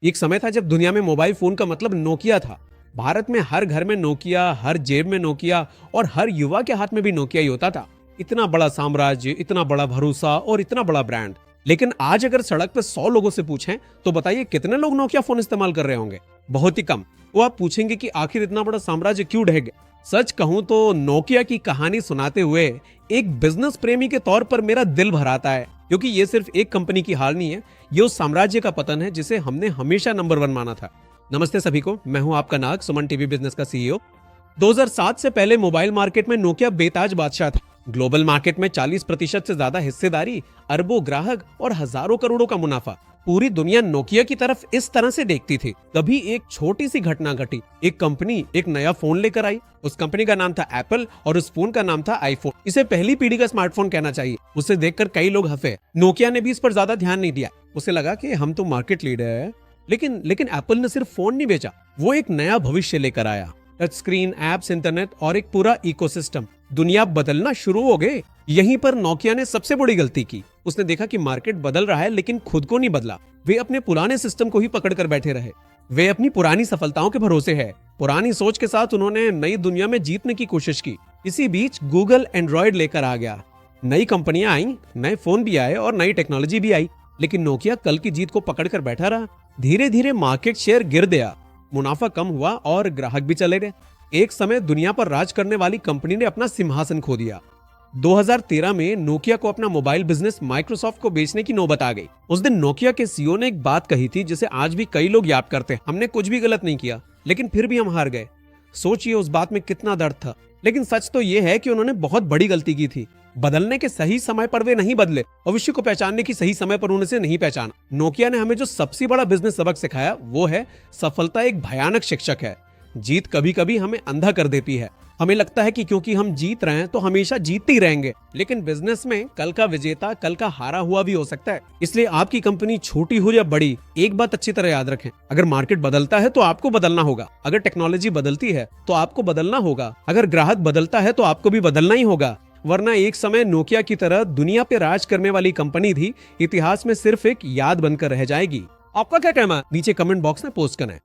एक समय था जब दुनिया में मोबाइल फोन का मतलब नोकिया था। भारत में हर घर में नोकिया, हर जेब में नोकिया और हर युवा के हाथ में भी नोकिया ही होता था। इतना बड़ा साम्राज्य, इतना बड़ा भरोसा और इतना बड़ा ब्रांड। लेकिन आज अगर सड़क पर 100 लोगों से पूछें तो बताइए कितने लोग नोकिया फोन इस्तेमाल कर रहे होंगे? बहुत ही कम। वो आप पूछेंगे कि आखिर इतना बड़ा साम्राज्य क्यों ढह गया? सच कहूं तो नोकिया की कहानी सुनाते हुए एक बिजनेस प्रेमी के तौर पर मेरा दिल भर आता है, क्योंकि ये सिर्फ एक कंपनी की हार नहीं है, ये उस साम्राज्य का पतन है जिसे हमने हमेशा नंबर 1 माना था। नमस्ते सभी को, मैं हूं आपका नाग, सुमन टीवी बिजनेस का सीईओ। 2007 से पहले मोबाइल मार्केट में नोकिया बेताज बादशाह था। ग्लोबल मार्केट में 40% से ज्यादा हिस्सेदारी, अरबों ग्राहक और हजारों करोड़ों का मुनाफा। पूरी दुनिया नोकिया की तरफ इस तरह से देखती थी। तभी एक छोटी सी घटना घटी। एक कंपनी एक नया फोन लेकर आई। उस कंपनी का नाम था एप्पल और उस फोन का नाम था आईफोन। इसे पहली पीढ़ी का स्मार्टफोन कहना चाहिए। उसे देखकर कई लोग हंसे। नोकिया ने भी इस पर ज्यादा ध्यान नहीं दिया। उसे लगा कि हम तो मार्केट लीडर है। लेकिन एप्पल ने सिर्फ फोन नहीं बेचा, वो एक नया भविष्य लेकर आया। टच स्क्रीन, एप्स, इंटरनेट और एक पूरा इकोसिस्टम। दुनिया बदलना शुरू हो गए। यहीं पर नोकिया ने सबसे बड़ी गलती की। उसने देखा कि मार्केट बदल रहा है लेकिन खुद को नहीं बदला। वे अपने पुराने सिस्टम को ही पकड़ कर बैठे रहे। वे अपनी पुरानी सफलताओं के भरोसे है। पुरानी सोच के साथ उन्होंने नई दुनिया में जीतने की कोशिश की। इसी बीच गूगल एंड्रॉयड लेकर आ गया। नई कंपनियां आई, नए फोन भी आए और नई टेक्नोलॉजी भी आई। लेकिन नोकिया कल की जीत को पकड़ कर बैठा रहा। धीरे धीरे मार्केट शेयर गिर गया, मुनाफा कम हुआ और ग्राहक भी चले गए। एक समय दुनिया पर राज करने वाली कंपनी ने अपना सिंहासन खो दिया। 2013 में नोकिया को अपना मोबाइल बिजनेस माइक्रोसॉफ्ट को बेचने की नौबत आ गई। उस दिन नोकिया के सीईओ ने एक बात कही थी जिसे आज भी कई लोग याद करते हैं। हमने कुछ भी गलत नहीं किया, लेकिन फिर भी हम हार गए। सोचिए उस बात में कितना दर्द था। लेकिन सच तो यह है कि उन्होंने बहुत बड़ी गलती की थी। बदलने के सही समय पर वे नहीं बदले। भविष्य को पहचानने की सही समय पर उन्हें नहीं पहचाना। नोकिया ने हमें जो सबसे बड़ा बिजनेस सबक सिखाया वो है, सफलता एक भयानक शिक्षक है। जीत कभी कभी हमें अंधा कर देती है। हमें लगता है कि क्योंकि हम जीत रहे हैं तो हमेशा जीतते ही रहेंगे। लेकिन बिजनेस में कल का विजेता कल का हारा हुआ भी हो सकता है। इसलिए आपकी कंपनी छोटी हो या बड़ी, एक बात अच्छी तरह याद रखें, अगर मार्केट बदलता है तो आपको बदलना होगा। अगर टेक्नोलॉजी बदलती है तो आपको बदलना होगा। अगर ग्राहक बदलता है तो आपको भी बदलना ही होगा। वरना एक समय नोकिया की तरह दुनिया पे राज करने वाली कंपनी भी इतिहास में सिर्फ एक याद बनकर रह जाएगी। आपका क्या कहना है? नीचे कमेंट बॉक्स में पोस्ट करें।